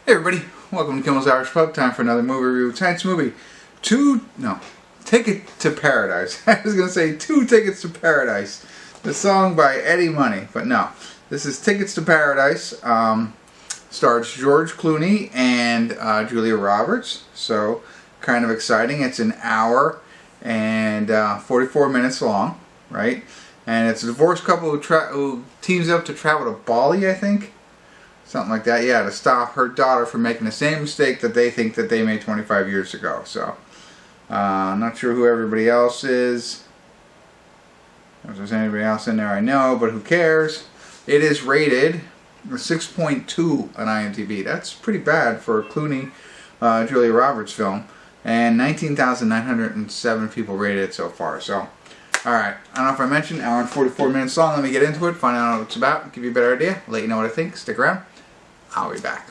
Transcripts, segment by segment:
Hey everybody, welcome to Kimmel's Irish Pub. Time for another movie review. Tonight's movie, Ticket to Paradise. I was going to say Two Tickets to Paradise. The song by Eddie Money, but no. This is Tickets to Paradise. Stars George Clooney and Julia Roberts. So, kind of exciting. It's an hour and 44 minutes long, right? And it's a divorced couple who teams up to travel to Bali, I think. Something like that, yeah, to stop her daughter from making the same mistake that they think that they made 25 years ago. So, I'm not sure who everybody else is. If there's anybody else in there I know, but who cares? It is rated a 6.2 on IMDb. That's pretty bad for a Clooney, Julia Roberts film. And 19,907 people rated it so far. So, alright, I don't know if I mentioned, hour and 44 minutes long. Let me get into it, find out what it's about, give you a better idea, let you know what I think. Stick around. I'll be back.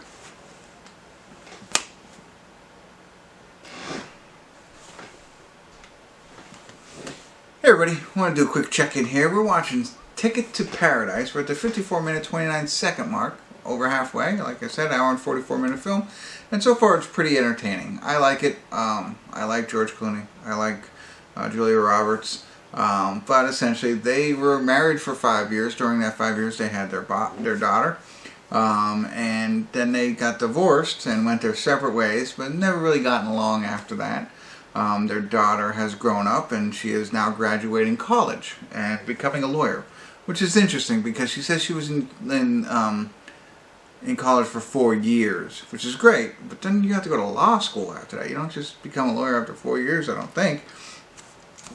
Hey everybody, I want to do a quick check-in here. We're watching Ticket to Paradise. We're at the 54-minute, 29-second mark, over halfway. Like I said, hour and 44-minute film. And so far it's pretty entertaining. I like it. I like George Clooney. I like Julia Roberts. But essentially they were married for 5 years. During that 5 years they had their daughter. And then they got divorced and went their separate ways, but never really gotten along after that. Their daughter has grown up and she is now graduating college and becoming a lawyer, which is interesting because she says she was in college for 4 years, which is great, but then you have to go to law school after that. You don't just become a lawyer after 4 years, I don't think.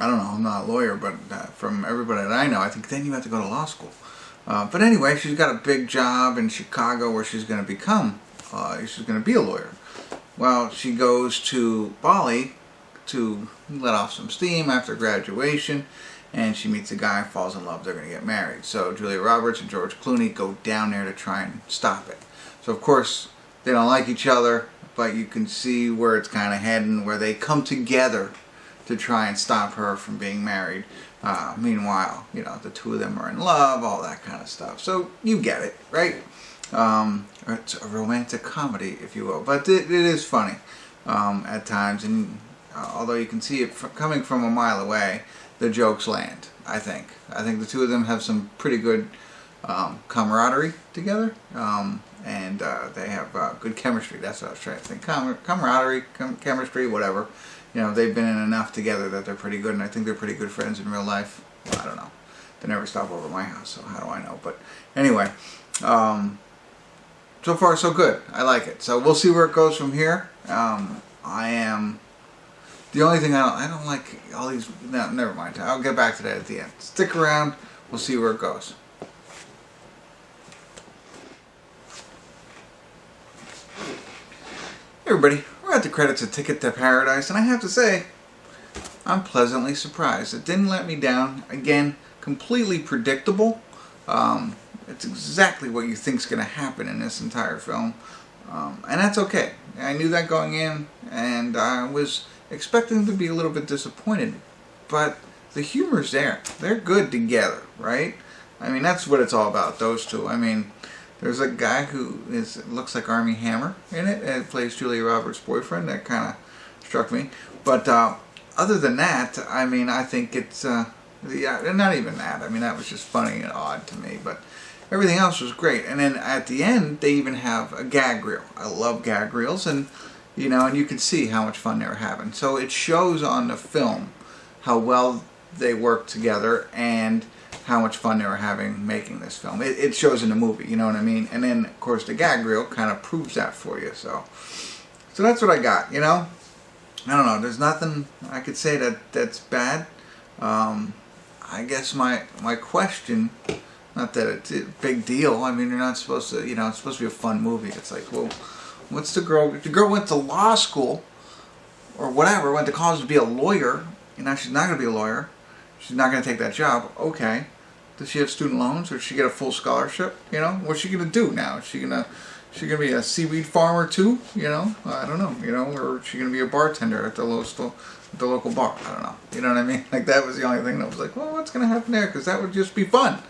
I don't know, I'm not a lawyer, but from everybody that I know, I think then you have to go to law school. But anyway, she's got a big job in Chicago where she's going to become, she's going to be a lawyer. Well, she goes to Bali to let off some steam after graduation, and she meets a guy, falls in love, they're going to get married. So Julia Roberts and George Clooney go down there to try and stop it. So of course, they don't like each other, but you can see where it's kind of heading, where they come together to try and stop her from being married. Meanwhile, you know, the two of them are in love, all that kind of stuff. So you get it, right? It's a romantic comedy, if you will. But it is funny at times. And although you can see it coming from a mile away, the jokes land, I think. I think the two of them have some pretty good camaraderie together. And they have good chemistry. That's what I was trying to think. Camaraderie, chemistry, whatever. You know, they've been in enough together that they're pretty good, and I think they're pretty good friends in real life. Well, I don't know. They never stop over at my house, so how do I know? But anyway, so far so good. I like it. So we'll see where it goes from here. The only thing I don't like all these. No, never mind. I'll get back to that at the end. Stick around. We'll see where it goes. Hey everybody, we're at the credits of Ticket to Paradise, and I have to say, I'm pleasantly surprised. It didn't let me down. Again, completely predictable. It's exactly what you think is going to happen in this entire film, and that's okay. I knew that going in, and I was expecting to be a little bit disappointed, but the humor's there. They're good together, right? I mean, that's what it's all about, those two. I mean, there's a guy who looks like Armie Hammer in it, and plays Julia Roberts' boyfriend. That kind of struck me. But other than that, I mean, I think it's, yeah, not even that. I mean, that was just funny and odd to me. But everything else was great. And then at the end, they even have a gag reel. I love gag reels, and you know, and you can see how much fun they were having. So it shows on the film how well they work together and how much fun they were having making this film. It shows in the movie, you know what I mean? And then, of course, the gag reel kind of proves that for you. So that's what I got, you know? I don't know. There's nothing I could say that's bad. I guess my question, not that it's a big deal. I mean, you're not supposed to, you know, it's supposed to be a fun movie. It's like, well, what's the girl? If the girl went to law school or whatever, went to college to be a lawyer, you know, she's not going to be a lawyer. She's not going to take that job. Okay. Does she have student loans, or does she get a full scholarship? You know, what's she going to do now? Is she going to be a seaweed farmer too? You know, I don't know. You know, or is she going to be a bartender at the local bar? I don't know. You know what I mean? Like, that was the only thing that was like, well, what's going to happen there? Because that would just be fun.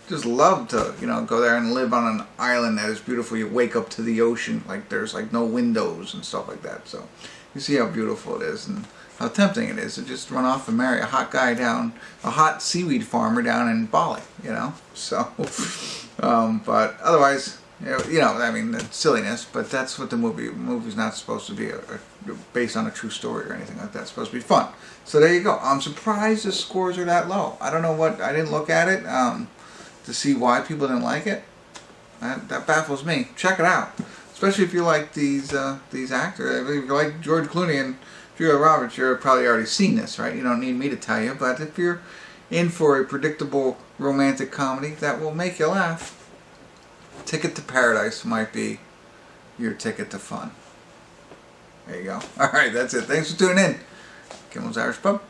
just love to, you know, go there and live on an island that is beautiful. You wake up to the ocean, like there's like no windows and stuff like that. So you see how beautiful it is and how tempting it is to just run off and marry a hot guy down, a hot seaweed farmer down in Bali, you know. So, but otherwise, you know, I mean, it's silliness, but that's what the movie's not supposed to be based on a true story or anything like that. It's supposed to be fun. So there you go. I'm surprised the scores are that low. I don't know what, I didn't look at it to see why people didn't like it. That baffles me. Check it out, especially if you like these actors. If you like George Clooney and Julia Roberts, you're probably already seen this, right? You don't need me to tell you. But if you're in for a predictable romantic comedy that will make you laugh, Ticket to Paradise might be your ticket to fun. There you go. All right, that's it. Thanks for tuning in. Kimmel's Irish Pub.